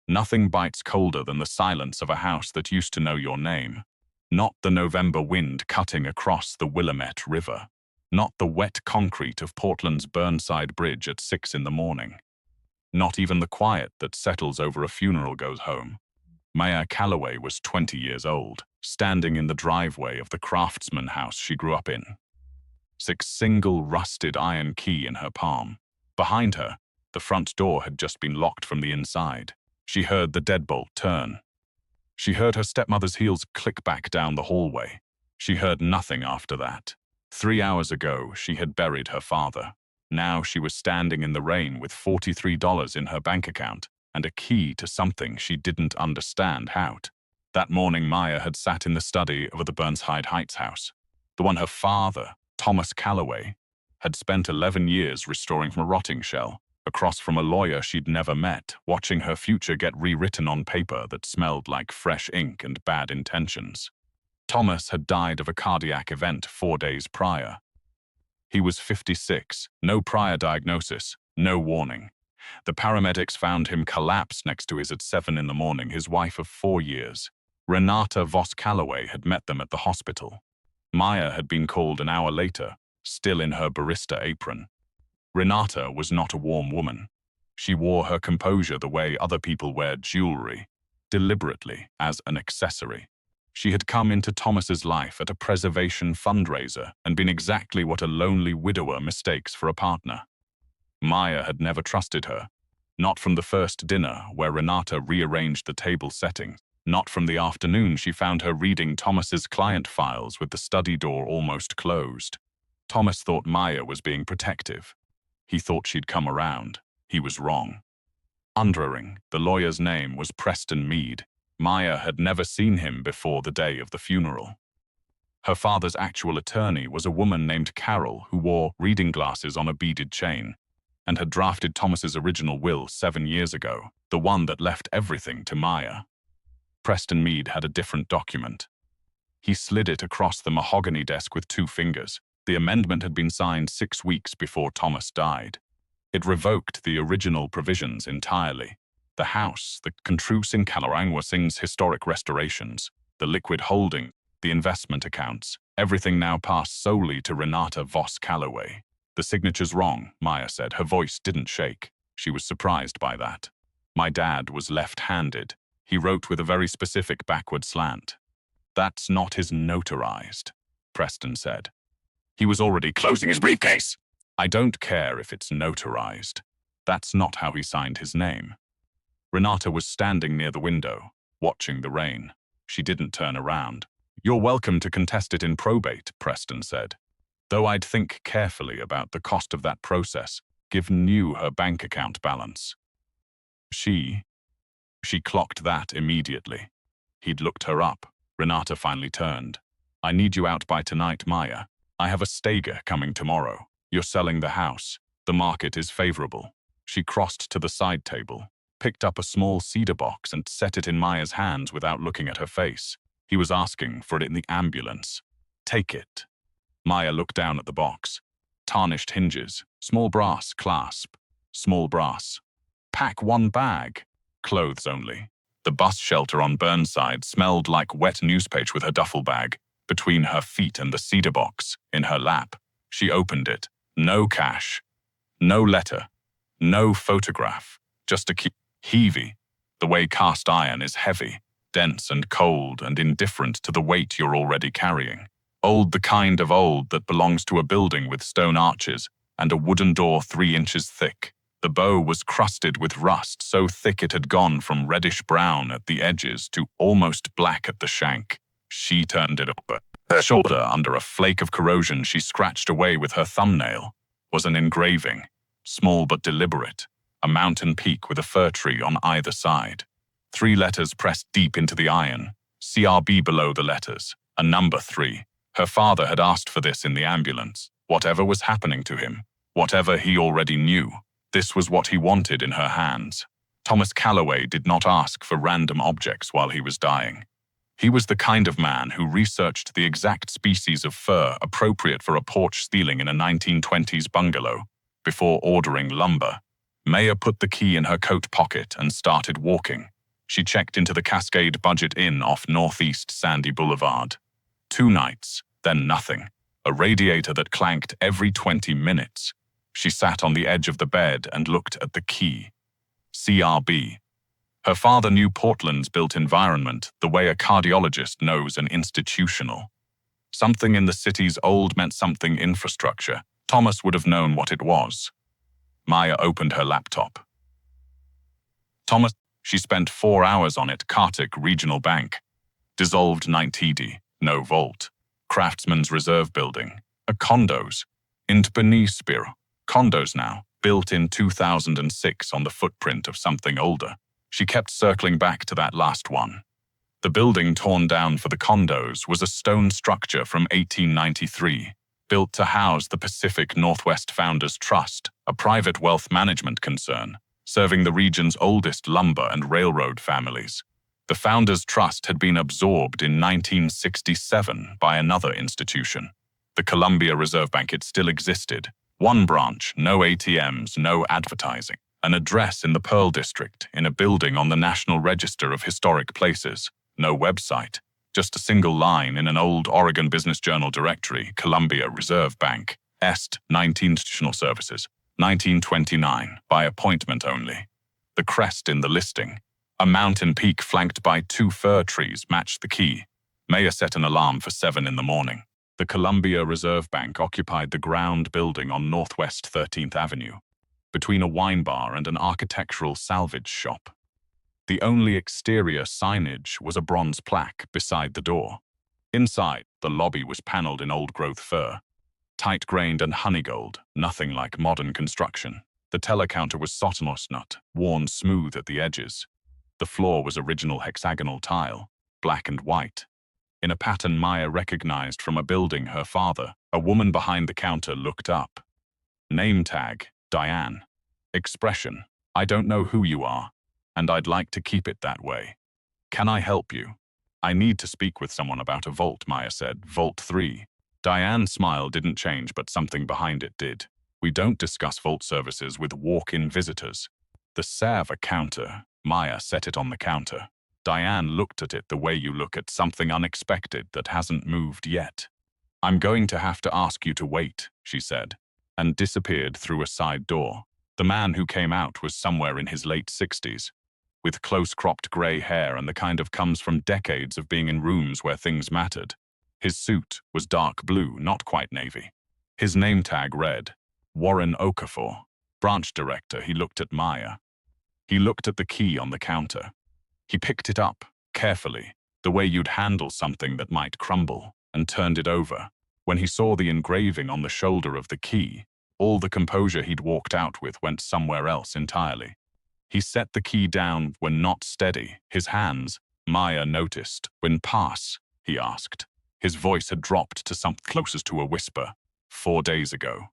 Nothing bites colder than the silence of a house that used to know your name. Not the November wind cutting across the Willamette River. Not the wet concrete of Portland's Burnside Bridge at 6 in the morning. Not even the quiet that settles over a funeral goes home. Maya Calloway was 20 years old, standing in the driveway of the craftsman house she grew up in. 6 single rusted iron key in her palm. Behind her, the front door had just been locked from the inside. She heard the deadbolt turn. She heard her stepmother's heels click back down the hallway. She heard nothing after that. 3 hours ago, she had buried her father. Now she was standing in the rain with $43 in her bank account and a key to something she didn't understand how. That morning, Maya had sat in the study of the Burnside Heights house, the one her father, Thomas Calloway, had spent 11 years restoring from a rotting shell, across from a lawyer she'd never met, watching her future get rewritten on paper that smelled like fresh ink and bad intentions. Thomas had died of a cardiac event 4 days prior. He was 56, no prior diagnosis, no warning. The paramedics found him collapsed next to his at 7 in the morning, his wife of 4 years. Renata Voss Calloway had met them at the hospital. Maya had been called an hour later, still in her barista apron. Renata was not a warm woman. She wore her composure the way other people wear jewelry, deliberately as an accessory. She had come into Thomas's life at a preservation fundraiser and been exactly what a lonely widower mistakes for a partner. Maya had never trusted her, not from the first dinner where Renata rearranged the table setting, not from the afternoon she found her reading Thomas's client files with the study door almost closed. Thomas thought Maya was being protective. He thought she'd come around. He was wrong. Underring, the lawyer's name was Preston Mead. Maya had never seen him before the day of the funeral. Her father's actual attorney was a woman named Carol who wore reading glasses on a beaded chain and had drafted Thomas's original will 7 years ago, the one that left everything to Maya. Preston Mead had a different document. He slid it across the mahogany desk with 2 fingers. The amendment had been signed 6 weeks before Thomas died. It revoked the original provisions entirely. The house, the Contrus in Calarangua Singh's historic restorations, the liquid holding, the investment accounts, everything now passed solely to Renata Voss Calloway. The signature's wrong, Maya said. Her voice didn't shake. She was surprised by that. My dad was left-handed. He wrote with a very specific backward slant. That's not his notarized, Preston said. He was already closing his briefcase. I don't care if it's notarized. That's not how he signed his name. Renata was standing near the window, watching the rain. She didn't turn around. You're welcome to contest it in probate, Preston said. Though I'd think carefully about the cost of that process, given you her bank account balance. She clocked that immediately. He'd looked her up. Renata finally turned. I need you out by tonight, Maya. I have a stager coming tomorrow. You're selling the house. The market is favorable. She crossed to the side table, picked up a small cedar box and set it in Maya's hands without looking at her face. He was asking for it in the ambulance. Take it. Maya looked down at the box. Tarnished hinges, small brass clasp, small brass. Pack 1 bag. Clothes only. The bus shelter on Burnside smelled like wet newspaper with her duffel bag between her feet and the cedar box in her lap. She opened it. No cash. No letter. No photograph. Just a key. Heavy. The way cast iron is heavy, dense and cold and indifferent to the weight you're already carrying. Old, the kind of old that belongs to a building with stone arches and a wooden door 3 inches thick. The bow was crusted with rust so thick it had gone from reddish-brown at the edges to almost black at the shank. She turned it over. Her shoulder, under a flake of corrosion she scratched away with her thumbnail, was an engraving, small but deliberate, a mountain peak with a fir tree on either side. 3 letters pressed deep into the iron, CRB below the letters, a number 3. Her father had asked for this in the ambulance. Whatever was happening to him, whatever he already knew, this was what he wanted in her hands. Thomas Calloway did not ask for random objects while he was dying. He was the kind of man who researched the exact species of fir appropriate for a porch ceiling in a 1920s bungalow before ordering lumber. Maya put the key in her coat pocket and started walking. She checked into the Cascade Budget Inn off Northeast Sandy Boulevard. 2 nights, then nothing. A radiator that clanked every 20 minutes. She sat on the edge of the bed and looked at the key. CRB. Her father knew Portland's built environment the way a cardiologist knows an institutional. Something in the city's old meant something infrastructure. Thomas would have known what it was. Maya opened her laptop. Thomas, she spent 4 hours on it. Kartik Regional Bank. Dissolved 90D, no vault. Craftsman's Reserve Building. A condos. Intbenispiro. Condos now, built in 2006 on the footprint of something older. She kept circling back to that last one. The building torn down for the condos was a stone structure from 1893, built to house the Pacific Northwest Founders Trust, a private wealth management concern, serving the region's oldest lumber and railroad families. The Founders Trust had been absorbed in 1967 by another institution. The Columbia Reserve Bank. It still existed. One branch, no ATMs, no advertising. An address in the Pearl District, in a building on the National Register of Historic Places. No website, just a single line in an old Oregon Business Journal directory, Columbia Reserve Bank, Est. 19 Institutional Services, 1929, by appointment only. The crest in the listing, a mountain peak flanked by 2 fir trees, matched the key. Maya set an alarm for 7 in the morning. The Columbia Reserve Bank occupied the ground building on Northwest 13th Avenue, between a wine bar and an architectural salvage shop. The only exterior signage was a bronze plaque beside the door. Inside, the lobby was paneled in old-growth fir, tight-grained and honeygold, nothing like modern construction. The teller counter was nut, worn smooth at the edges. The floor was original hexagonal tile, black and white, in a pattern Maya recognized from a building her father. A woman behind the counter looked up. Name tag, Diane. Expression, I don't know who you are, and I'd like to keep it that way. Can I help you? I need to speak with someone about a vault, Maya said. Vault 3. Diane's smile didn't change, but something behind it did. We don't discuss vault services with walk-in visitors. The server counter. Maya set it on the counter. Diane looked at it the way you look at something unexpected that hasn't moved yet. I'm going to have to ask you to wait, she said, and disappeared through a side door. The man who came out was somewhere in his late 60s, with close-cropped gray hair and the kind of comes from decades of being in rooms where things mattered. His suit was dark blue, not quite navy. His name tag read, Warren Okafor, branch director. He looked at Maya. He looked at the key on the counter. He picked it up, carefully, the way you'd handle something that might crumble, and turned it over. When he saw the engraving on the shoulder of the key, all the composure he'd walked out with went somewhere else entirely. He set the key down when not steady. His hands, Maya noticed. When pass, he asked. His voice had dropped to something closest to a whisper. 4 days ago.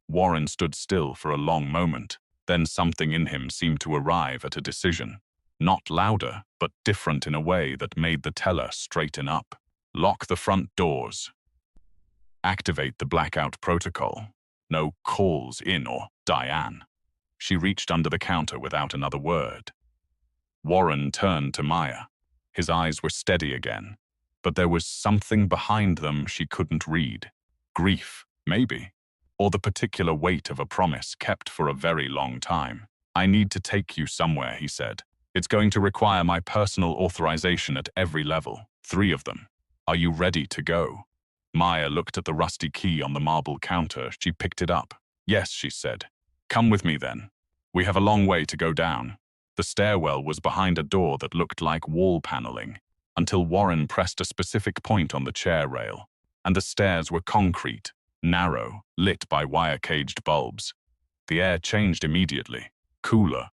Warren stood still for a long moment. Then something in him seemed to arrive at a decision. Not louder, but different in a way that made the teller straighten up. Lock the front doors. Activate the blackout protocol. No calls in or Diane. She reached under the counter without another word. Warren turned to Maya. His eyes were steady again, but there was something behind them she couldn't read. Grief, maybe, or the particular weight of a promise kept for a very long time. I need to take you somewhere, he said. It's going to require my personal authorization at every level, 3 of them. Are you ready to go? Maya looked at the rusty key on the marble counter. She picked it up. Yes, she said. Come with me then. We have a long way to go down. The stairwell was behind a door that looked like wall paneling, until Warren pressed a specific point on the chair rail, and the stairs were concrete, narrow, lit by wire-caged bulbs. The air changed immediately, cooler,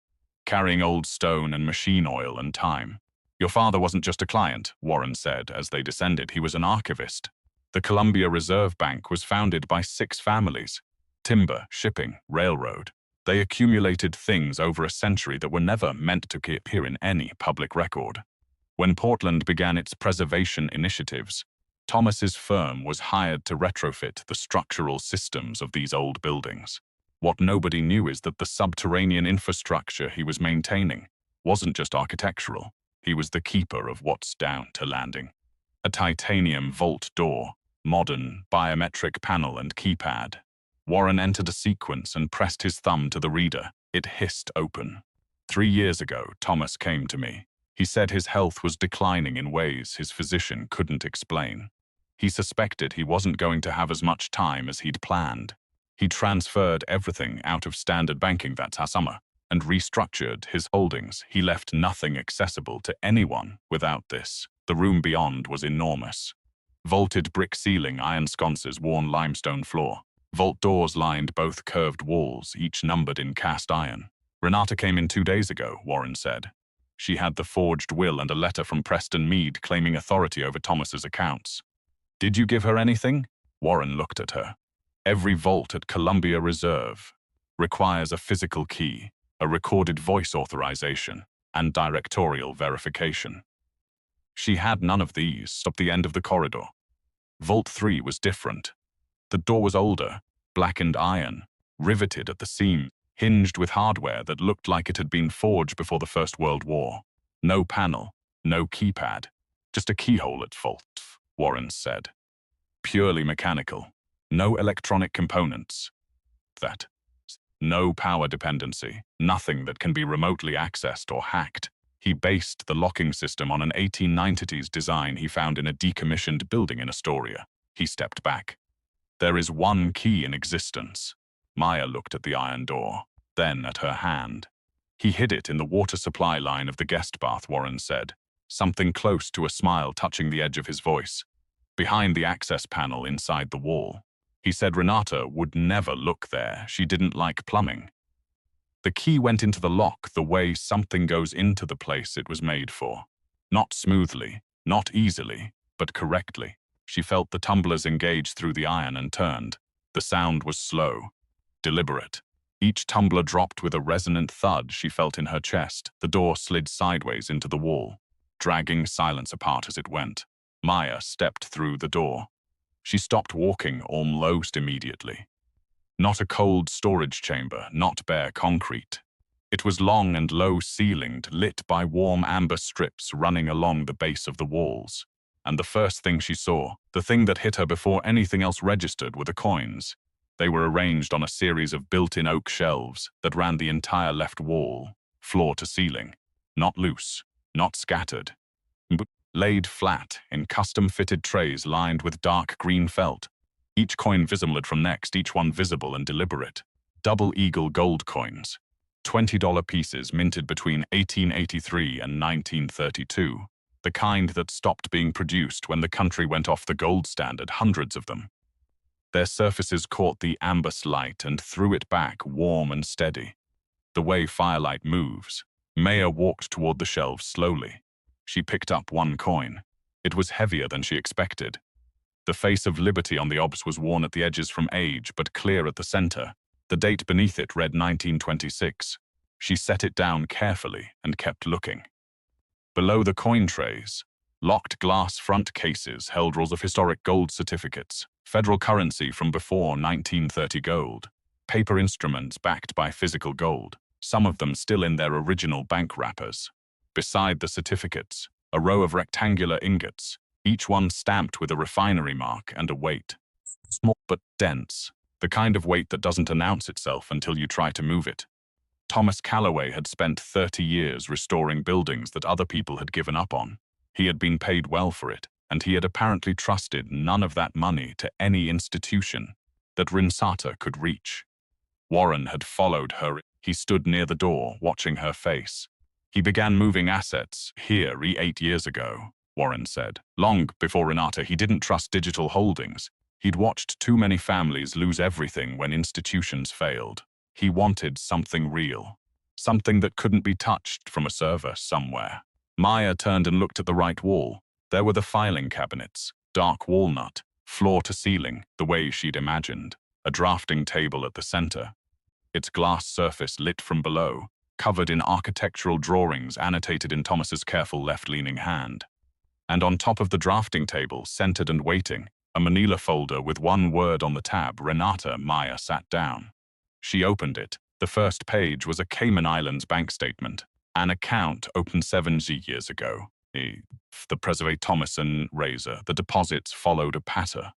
carrying old stone and machine oil and time. Your father wasn't just a client, Warren said as they descended. He was an archivist. The Columbia Reserve Bank was founded by 6 families. Timber, shipping, railroad. They accumulated things over a century that were never meant to appear in any public record. When Portland began its preservation initiatives, Thomas's firm was hired to retrofit the structural systems of these old buildings. What nobody knew is that the subterranean infrastructure he was maintaining wasn't just architectural. He was the keeper of what's down to landing. A titanium vault door, modern, biometric panel and keypad. Warren entered a sequence and pressed his thumb to the reader. It hissed open. 3 years ago, Thomas came to me. He said his health was declining in ways his physician couldn't explain. He suspected he wasn't going to have as much time as he'd planned. He transferred everything out of standard banking that summer and restructured his holdings. He left nothing accessible to anyone without this. The room beyond was enormous. Vaulted brick ceiling, iron sconces, worn limestone floor. Vault doors lined both curved walls, each numbered in cast iron. Renata came in 2 days ago, Warren said. She had the forged will and a letter from Preston Mead claiming authority over Thomas's accounts. Did you give her anything? Warren looked at her. Every vault at Columbia Reserve requires a physical key, a recorded voice authorization, and directorial verification. She had none of these at the end of the corridor. Vault 3 was different. The door was older, blackened iron, riveted at the seam, hinged with hardware that looked like it had been forged before the First World War. No panel, no keypad, just a keyhole at fault, Warren said. Purely mechanical, no electronic components. No power dependency, nothing that can be remotely accessed or hacked. He based the locking system on an 1890s design he found in a decommissioned building in Astoria. He stepped back. There is one key in existence. Maya looked at the iron door, then at her hand. He hid it in the water supply line of the guest bath, Warren said, something close to a smile touching the edge of his voice. Behind the access panel inside the wall. He said Renata would never look there. She didn't like plumbing. The key went into the lock the way something goes into the place it was made for. Not smoothly, not easily, but correctly. She felt the tumblers engage through the iron and turned. The sound was slow, deliberate. Each tumbler dropped with a resonant thud she felt in her chest. The door slid sideways into the wall, dragging silence apart as it went. Maya stepped through the door. She stopped walking almost immediately. Not a cold storage chamber, not bare concrete. It was long and low-ceilinged, lit by warm amber strips running along the base of the walls. And the first thing she saw, the thing that hit her before anything else registered, were the coins. They were arranged on a series of built-in oak shelves that ran the entire left wall, floor to ceiling. Not loose, not scattered, but laid flat in custom-fitted trays lined with dark green felt. Each coin visible from next, each one visible and deliberate. Double eagle gold coins. $20 pieces minted between 1883 and 1932. The kind that stopped being produced when the country went off the gold standard, hundreds of them. Their surfaces caught the amber light and threw it back warm and steady. The way firelight moves. Maya walked toward the shelves slowly. She picked up one coin. It was heavier than she expected. The face of Liberty on the obs was worn at the edges from age, but clear at the center. The date beneath it read 1926. She set it down carefully and kept looking. Below the coin trays, locked glass front cases held rolls of historic gold certificates, federal currency from before 1930 gold, paper instruments backed by physical gold, some of them still in their original bank wrappers. Beside the certificates, a row of rectangular ingots, each one stamped with a refinery mark and a weight. Small but dense, the kind of weight that doesn't announce itself until you try to move it. Thomas Calloway had spent 30 years restoring buildings that other people had given up on. He had been paid well for it, and he had apparently trusted none of that money to any institution that Renata could reach. Warren had followed her. He stood near the door, watching her face. He began moving assets here 8 years ago, Warren said. Long before Renata, he didn't trust digital holdings. He'd watched too many families lose everything when institutions failed. He wanted something real, something that couldn't be touched from a server somewhere. Maya turned and looked at the right wall. There were the filing cabinets, dark walnut, floor to ceiling, the way she'd imagined. A drafting table at the center, its glass surface lit from below, covered in architectural drawings annotated in Thomas's careful left-leaning hand. And on top of the drafting table, centered and waiting, a manila folder with one word on the tab. Renata. Maya sat down. She opened it. The first page was a Cayman Islands bank statement. An account opened 70 years ago. The Preserve Thomason razor. The deposits followed a pattern.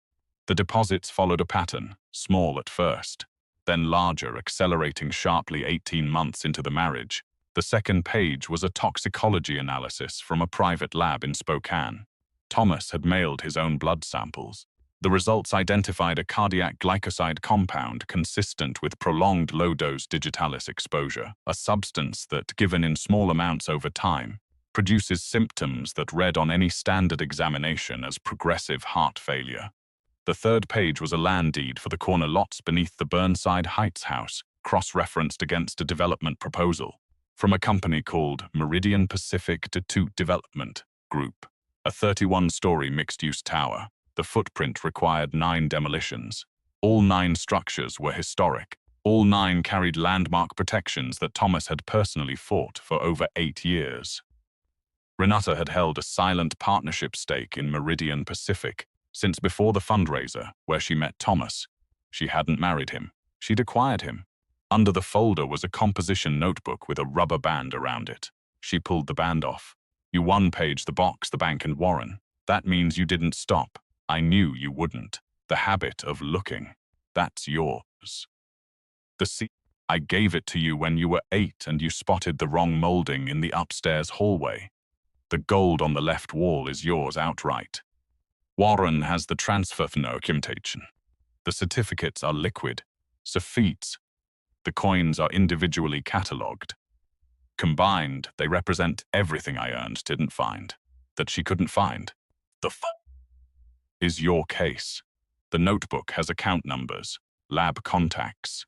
The deposits followed a pattern, small at first, then larger, accelerating sharply 18 months into the marriage. The second page was a toxicology analysis from a private lab in Spokane. Thomas had mailed his own blood samples. The results identified a cardiac glycoside compound consistent with prolonged low-dose digitalis exposure, a substance that, given in small amounts over time, produces symptoms that read on any standard examination as progressive heart failure. The third page was a land deed for the corner lots beneath the Burnside Heights house, cross-referenced against a development proposal from a company called Meridian Pacific Detute Development Group, a 31-story mixed-use tower. The footprint required 9 demolitions. All 9 structures were historic. All 9 carried landmark protections that Thomas had personally fought for over 8 years. Renata had held a silent partnership stake in Meridian Pacific since before the fundraiser, where she met Thomas. She hadn't married him. She'd acquired him. Under the folder was a composition notebook with a rubber band around it. She pulled the band off. You one-page the box, the bank, and Warren. That means you didn't stop. I knew you wouldn't. The habit of looking. That's yours. I gave it to you when you were 8 and you spotted the wrong molding in the upstairs hallway. The gold on the left wall is yours outright. Warren has the transfer documentation. The certificates are liquid. Saffites. The coins are individually catalogued. Combined, they represent everything I earned, didn't find, that she couldn't find. The is your case. The notebook has account numbers, lab contacts,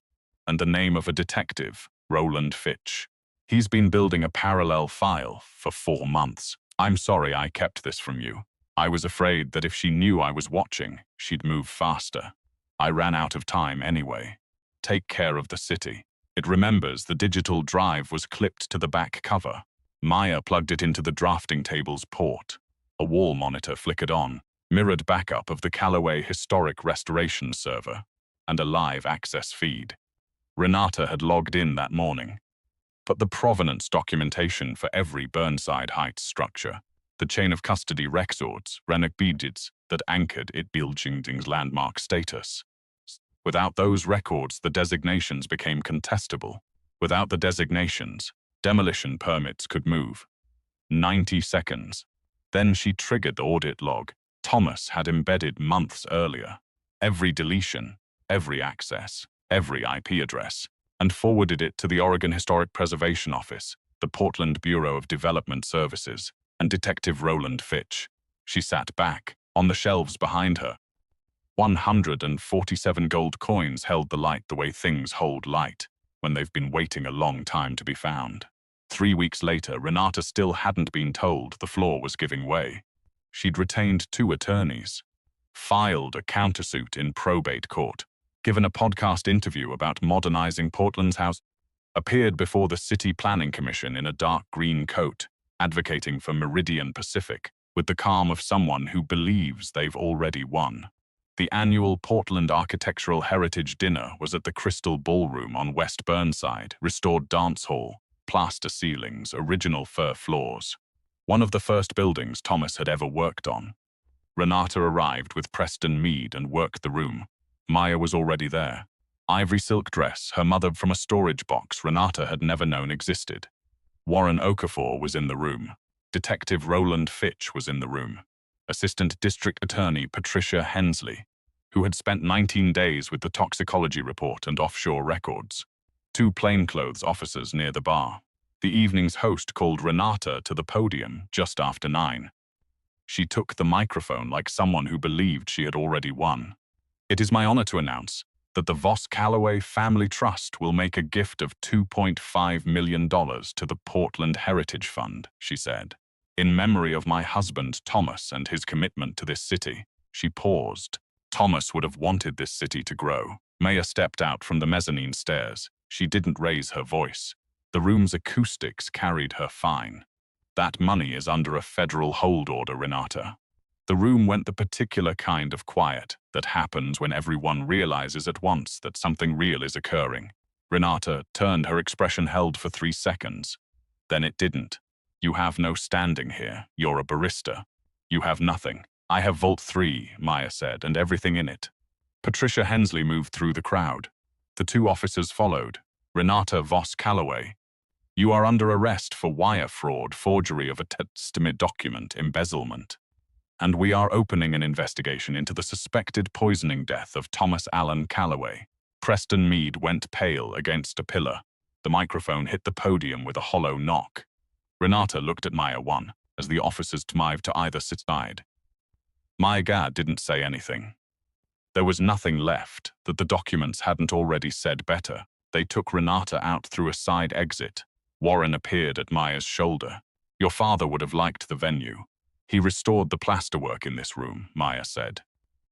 and the name of a detective, Roland Fitch. He's been building a parallel file for 4 months. I'm sorry I kept this from you. I was afraid that if she knew I was watching, she'd move faster. I ran out of time anyway. Take care of the city. It remembers the digital drive was clipped to the back cover. Maya plugged it into the drafting table's port. A wall monitor flickered on, mirrored backup of the Callaway Historic Restoration server, and a live access feed. Renata had logged in that morning. But the provenance documentation for every Burnside Heights structure, the chain of custody records, records that anchored it Bildjingding's landmark status. Without those records, the designations became contestable. Without the designations, demolition permits could move. 90 seconds. Then she triggered the audit log Thomas had embedded months earlier. Every deletion, every access, every IP address, and forwarded it to the Oregon Historic Preservation Office, the Portland Bureau of Development Services, and Detective Roland Fitch. She sat back, on the shelves behind her. 147 gold coins held the light the way things hold light, when they've been waiting a long time to be found. 3 weeks later, Renata still hadn't been told the floor was giving way. She'd retained 2 attorneys, filed a countersuit in probate court, given a podcast interview about modernizing Portland's house, appeared before the City Planning Commission in a dark green coat, advocating for Meridian Pacific, with the calm of someone who believes they've already won. The annual Portland Architectural Heritage Dinner was at the Crystal Ballroom on West Burnside, restored dance hall, plaster ceilings, original fir floors. One of the first buildings Thomas had ever worked on. Renata arrived with Preston Mead and worked the room. Maya was already there. Ivory silk dress, her mother from a storage box Renata had never known existed. Warren Okafor was in the room. Detective Roland Fitch was in the room. Assistant District Attorney Patricia Hensley, who had spent 19 days with the toxicology report and offshore records. 2 plainclothes officers near the bar. The evening's host called Renata to the podium just after 9. She took the microphone like someone who believed she had already won. It is my honor to announce that the Voss Callaway Family Trust will make a gift of $2.5 million to the Portland Heritage Fund, she said. In memory of my husband, Thomas, and his commitment to this city. She paused. Thomas would have wanted this city to grow. Maya stepped out from the mezzanine stairs. She didn't raise her voice. The room's acoustics carried her fine. That money is under a federal hold order, Renata. The room went the particular kind of quiet that happens when everyone realizes at once that something real is occurring. Renata turned, her expression held for 3 seconds. Then it didn't. You have no standing here. You're a barista. You have nothing. I have Vault 3, Maya said, and everything in it. Patricia Hensley moved through the crowd. The two officers followed. Renata Voss Calloway. You are under arrest for wire fraud, forgery of a testament document, embezzlement. And we are opening an investigation into the suspected poisoning death of Thomas Allen Calloway. Preston Mead went pale against a pillar. The microphone hit the podium with a hollow knock. Renata looked at Maya 1 as the officers moved to either side. Maya Gad didn't say anything. There was nothing left that the documents hadn't already said better. They took Renata out through a side exit. Warren appeared at Maya's shoulder. Your father would have liked the venue. He restored the plasterwork in this room, Maya said.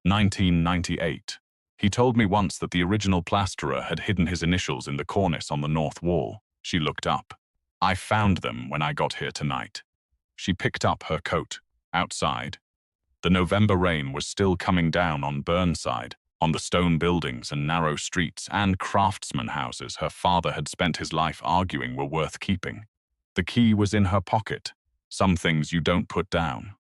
1998. He told me once that the original plasterer had hidden his initials in the cornice on the north wall. She looked up. I found them when I got here tonight. She picked up her coat. Outside, the November rain was still coming down on Burnside, on the stone buildings and narrow streets and craftsman houses her father had spent his life arguing were worth keeping. The key was in her pocket. Some things you don't put down.